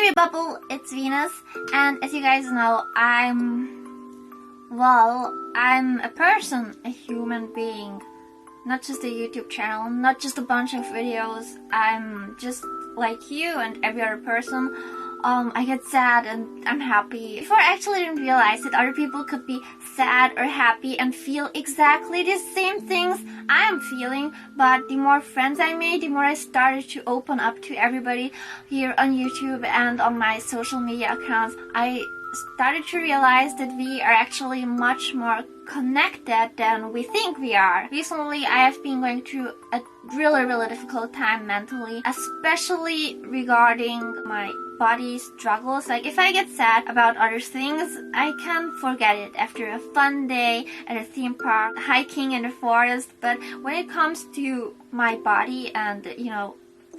Hey Bubble, it's Venus, and as you guys know, I'm a person, a human being, not just a YouTube channel, not just a bunch of videos. I'm just like you and every other person. I get sad and I'm happy. Before I actually didn't realize that other people could be sad or happy and feel exactly the same things I'm feeling, but the more friends I made, the more I started to open up to everybody here on YouTube and on my social media accounts. I started to realize that we are actually much more connected than we think we are. Recently, I have been going through a really difficult time mentally, especially regarding my body struggles. Like, if I get sad about other things, I can forget it after a fun day at a theme park, hiking in the forest. But when it comes to my body and, you know,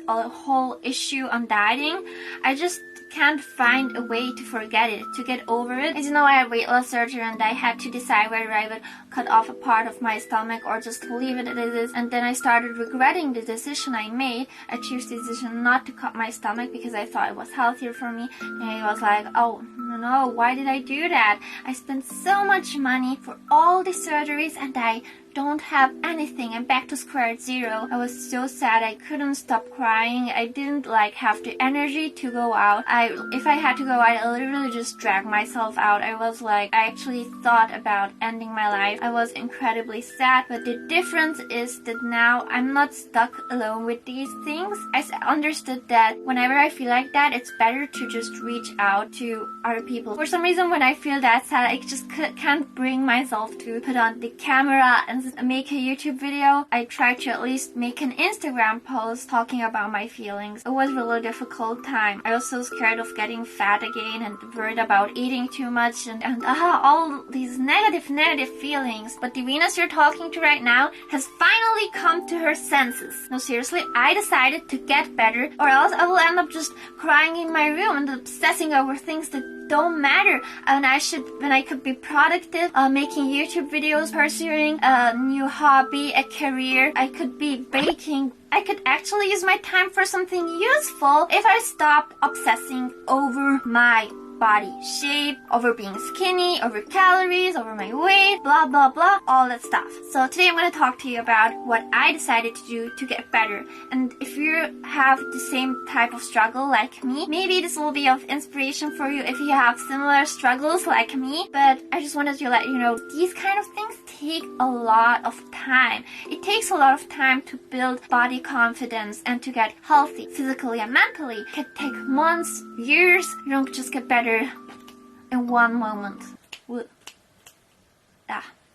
a whole issue on dieting, I just can't find a way to forget it, to get over it. As you know, I had weight loss surgery and I had to decide whether I would cut off a part of my stomach or just leave it as it is. And then I started regretting the decision I made. I chose the decision not to cut my stomach because I thought it was healthier for me. And I was like, oh no, why did I do that? I spent so much money for all the surgeries and I don't have anything. I'm back to square zero. I was so sad. I couldn't stop crying. I didn't have the energy to go out. If I had to go out, I literally just dragged myself out. I actually thought about ending my life. I was incredibly sad, but the difference is that now I'm not stuck alone with these things. I understood that whenever I feel like that, it's better to just reach out to other people. For some reason, when I feel that sad, I just can't bring myself to put on the camera and make a YouTube video. I tried to at least make an Instagram post talking about my feelings. It was a really difficult time. I was so scared of getting fat again and worried about eating too much and all these negative feelings. But the Venus you're talking to right now has finally come to her senses. No, seriously, I decided to get better, or else I will end up just crying in my room and obsessing over things that don't matter. And when I could be productive, making YouTube videos, pursuing a new hobby, a career. I could be baking. I could actually use my time for something useful if I stopped obsessing over my body shape, over being skinny, over calories, over my weight, blah blah blah, all that stuff. So today I'm going to talk to you about what I decided to do to get better. And if you have the same type of struggle like me, maybe this will be of inspiration for you if you have similar struggles like me. But I just wanted to let you know, these kind of things take a lot of time. It takes a lot of time to build body confidence and to get healthy physically and mentally. It can take months, years. You don't just get better in one moment.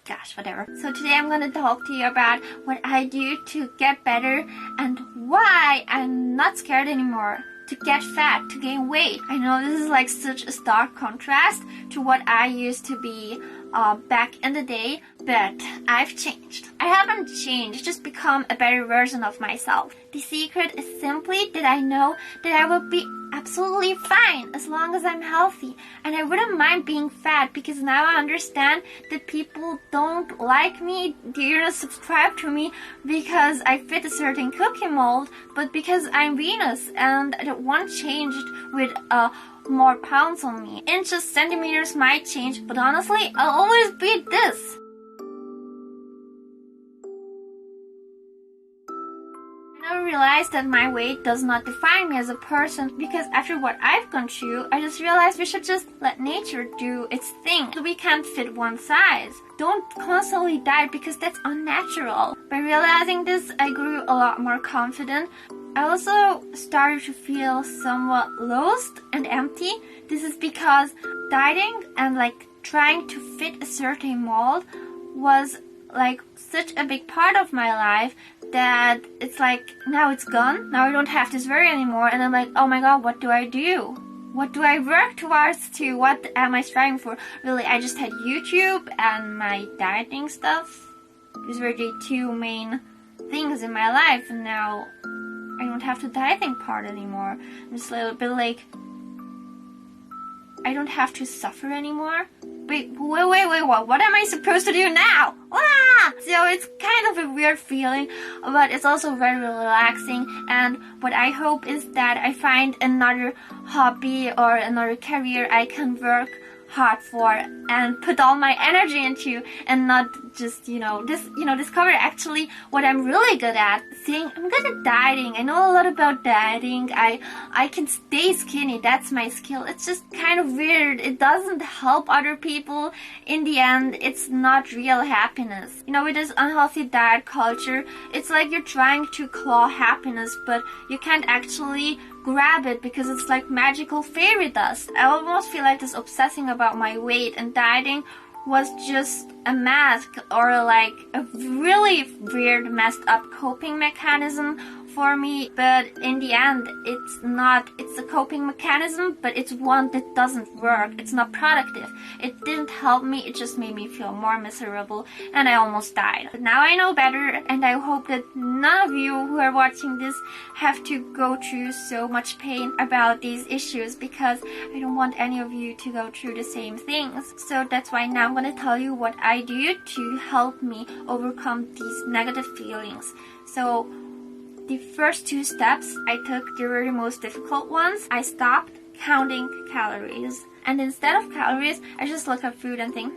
Gosh, whatever. So today I'm going to talk to you about what I do to get better and why I'm not scared anymore to get fat, to gain weight. I know this is like such a stark contrast to what I used to be back in the day, but I've changed. I haven't changed, just become a better version of myself. The secret is simply that I know that I will be absolutely fine as long as I'm healthy, and I wouldn't mind being fat because now I understand that people don't like me, they don't subscribe to me because I fit a certain cookie mold, but because I'm Venus and that one changed with more pounds on me. Inches, centimeters might change, but honestly, I'll always be this. I realized that my weight does not define me as a person, because after what I've gone through, I just realized we should just let nature do its thing. We can't fit one size. Don't constantly diet because that's unnatural. By realizing this, I grew a lot more confident. I also started to feel somewhat lost and empty. This is because dieting and trying to fit a certain mold was such a big part of my life that it's now it's gone. Now I don't have this worry anymore, and I'm like, oh my god, what do I do? What do I work towards to? What am I striving for? Really, I just had YouTube and my dieting stuff. These were the two main things in my life, and now I don't have the dieting part anymore. I'm just a little bit I don't have to suffer anymore. wait, what am I supposed to do now? Ah! So it's kind of a weird feeling, but it's also very relaxing. And what I hope is that I find another hobby or another career I can work hard for and put all my energy into, and not just discover actually what I'm really good at. Saying I'm good at dieting, I know a lot about dieting, I can stay skinny, that's my skill. It's just kind of weird. It doesn't help other people. In the end, it's not real happiness. With this unhealthy diet culture, it's like you're trying to claw happiness, but you can't actually grab it because it's like magical fairy dust. I almost feel like this obsessing about my weight and dieting was just a mask, or like a really weird messed up coping mechanism for me. But in the end, it's not. It's a coping mechanism, but it's one that doesn't work. It's not productive. It didn't help me. It just made me feel more miserable, and I almost died. But now I know better, and I hope that none of you who are watching this have to go through so much pain about these issues, because I don't want any of you to go through the same things. So that's why now I'm going to tell you what I do to help me overcome these negative feelings. So the first 2 steps I took, they were the most difficult ones. I stopped counting calories. And instead of calories, I just look at food and think,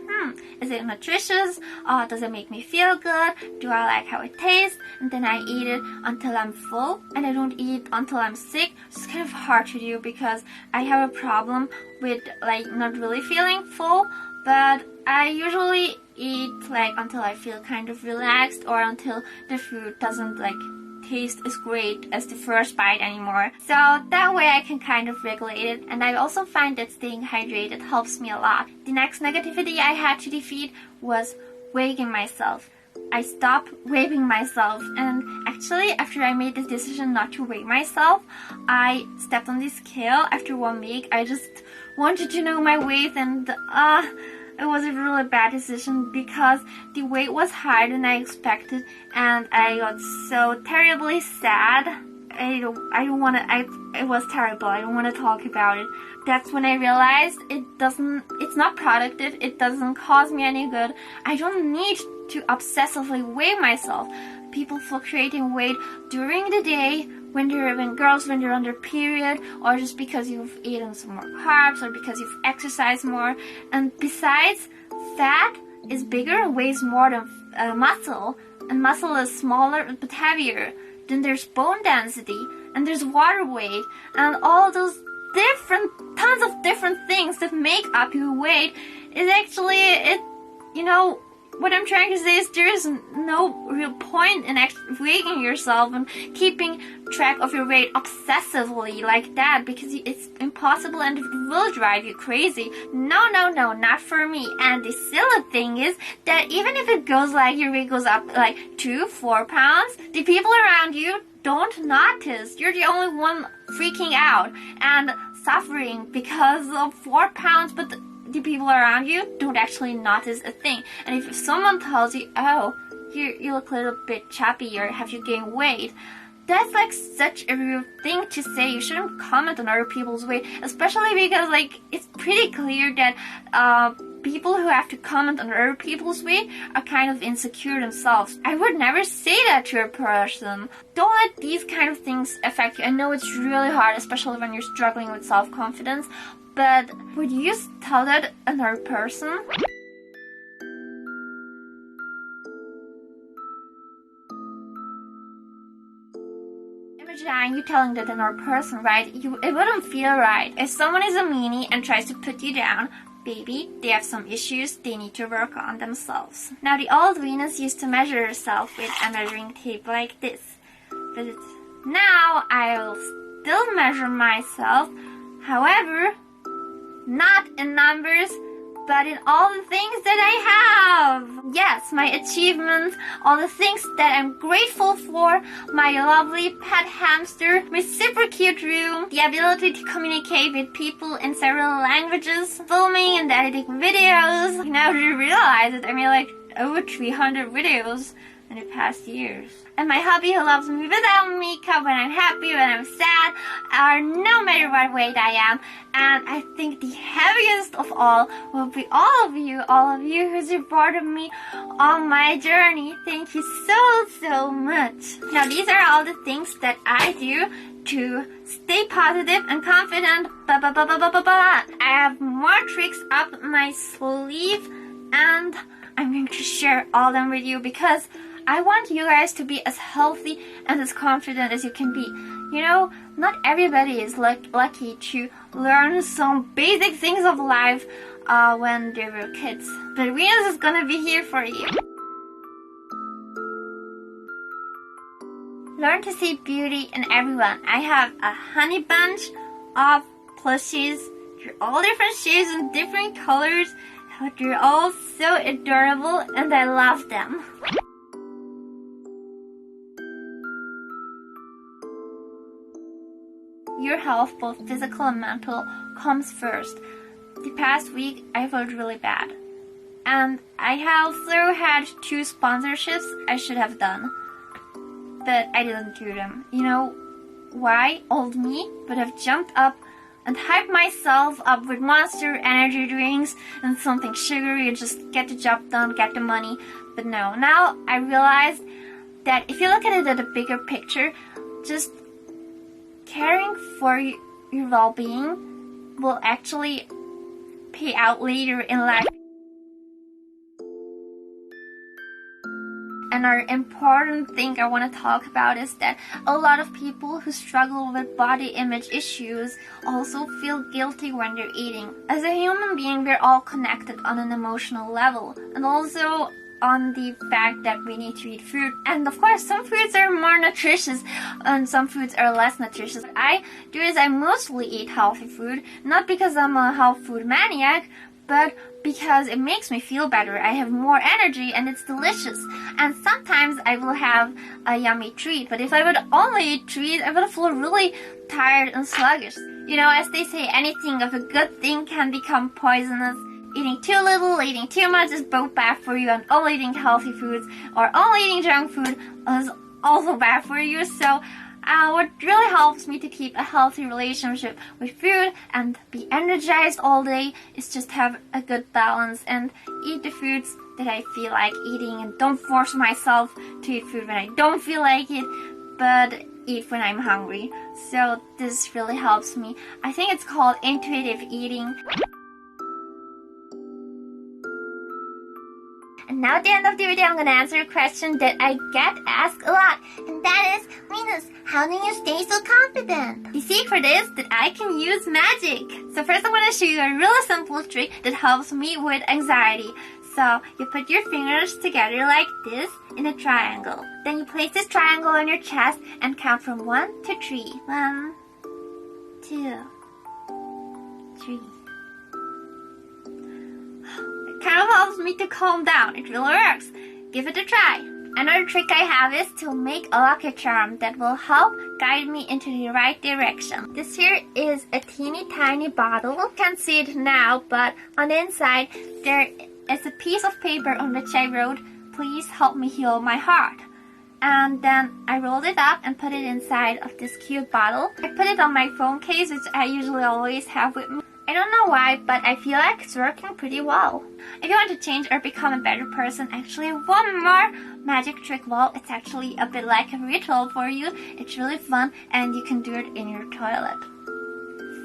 is it nutritious? Does it make me feel good? Do I like how it tastes? And then I eat it until I'm full, and I don't eat until I'm sick. It's kind of hard to do because I have a problem with like not really feeling full, but I usually eat like until I feel kind of relaxed, or until the food doesn't like taste as great as the first bite anymore. So that way I can kind of regulate it. And I also find that staying hydrated helps me a lot. The next negativity I had to defeat was weighing myself. I stopped weighing myself, and actually after I made this decision not to weigh myself, I stepped on the scale after 1 week. I just wanted to know my weight, and it was a really bad decision because the weight was higher than I expected, and I got so terribly sad. It was terrible. I don't want to talk about it. That's when I realized it's not productive. It doesn't cause me any good. I don't need to obsessively weigh myself. People fluctuating weight during the day, when girls when they're on their period, or just because you've eaten some more carbs, or because you've exercised more. And besides, fat is bigger and weighs more than muscle, and muscle is smaller but heavier. Then there's bone density, and there's water weight, and all those tons of different things that make up your weight is actually it. What I'm trying to say is there is no real point in weighing yourself and keeping track of your weight obsessively like that, because it's impossible and it will drive you crazy. No, not for me. And the silly thing is that even if it goes like your weight goes up like 2-4 pounds, the people around you don't notice. You're the only one freaking out and suffering because of 4 pounds, but the people around you don't actually notice a thing. And if someone tells you, oh, you look a little bit chubby, or have you gained weight, that's like such a rude thing to say. You shouldn't comment on other people's weight, especially because like it's pretty clear that people who have to comment on other people's weight are kind of insecure themselves. I would never say that to a person. Don't let these kind of things affect you. I know it's really hard, especially when you're struggling with self-confidence, but would you tell that another person? Imagine you telling that another person, right? It wouldn't feel right. If someone is a meanie and tries to put you down, baby, they have some issues they need to work on themselves. Now, the old Venus used to measure herself with a measuring tape like this. But now I will still measure myself, however, not in numbers, but in all the things that I have. Yes, my achievements, all the things that I'm grateful for, my lovely pet hamster, my super cute room, the ability to communicate with people in several languages, filming and editing videos. Now that I realize it, I made like over 300 videos. in the past years. And my hubby who loves me without makeup when I'm happy, when I'm sad, or no matter what weight I am. And I think the heaviest of all will be all of you who supported me on my journey. Thank you so much. Now these are all the things that I do to stay positive and confident. I have more tricks up my sleeve, and I'm going to share all of them with you because I want you guys to be as healthy and as confident as you can be. You know, not everybody is lucky to learn some basic things of life when they were kids. But Venus is gonna be here for you. Learn to see beauty in everyone. I have a honey bunch of plushies. They're all different shapes and different colors, but they're all so adorable and I love them. Your health, both physical and mental, comes first. The past week I felt really bad. And I also had 2 sponsorships I should have done. But I didn't do them. You know why? Old me would have jumped up and hyped myself up with Monster energy drinks and something sugary and just get the job done, get the money. But no, now I realized that if you look at it at a bigger picture, just caring for your well-being will actually pay out later in life. Another important thing I want to talk about is that a lot of people who struggle with body image issues also feel guilty when they're eating. As a human being, we're all connected on an emotional level, and also on the fact that we need to eat food. And of course, some foods are more nutritious and some foods are less nutritious. What I do is I mostly eat healthy food, not because I'm a health food maniac, but because it makes me feel better. I have more energy and it's delicious. And sometimes I will have a yummy treat, but if I would only eat treats, I would feel really tired and sluggish. You know, as they say, anything of a good thing can become poisonous. Eating too little, eating too much is both bad for you, and only eating healthy foods or only eating junk food is also bad for you. So what really helps me to keep a healthy relationship with food and be energized all day is just have a good balance and eat the foods that I feel like eating, and don't force myself to eat food when I don't feel like it, but eat when I'm hungry. So this really helps me. I think it's called intuitive eating. And now at the end of the video, I'm gonna answer a question that I get asked a lot, and that is, Venus, how do you stay so confident? The secret is that I can use magic. So first I'm gonna show you a really simple trick that helps me with anxiety. So you put your fingers together like this in a triangle. Then you place this triangle on your chest and count from 1 to 3. 1, 2, 3. Kind of helps me to calm down. It really works. Give it a try. Another trick I have is to make a lucky charm that will help guide me into the right direction. This here is a teeny tiny bottle. You can't see it now, but on the inside there is a piece of paper on which I wrote, "Please help me heal my heart." And then I rolled it up and put it inside of this cute bottle. I put it on my phone case, which I usually always have with me. I don't know why, but I feel like it's working pretty well. If you want to change or become a better person, actually one more magic trick. Well, it's actually a bit like a ritual for you. It's really fun and you can do it in your toilet.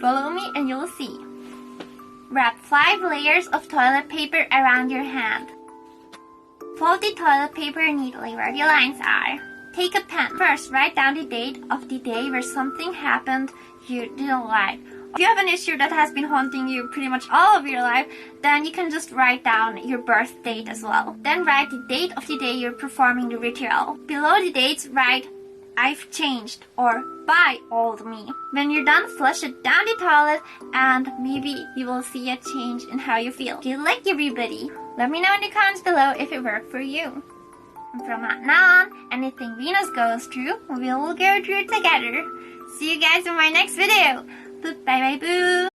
Follow me and you'll see. Wrap 5 layers of toilet paper around your hand. Fold the toilet paper neatly where the lines are. Take a pen. First, write down the date of the day where something happened you didn't like. If you have an issue that has been haunting you pretty much all of your life, then you can just write down your birth date as well. Then write the date of the day you're performing the ritual. Below the dates, write, "I've changed," or "Bye, old me." When you're done, flush it down the toilet and maybe you will see a change in how you feel. Good luck, everybody. Let me know in the comments below if it worked for you. And from now on, anything Venus goes through, we will go through together. See you guys in my next video. Bye bye boo.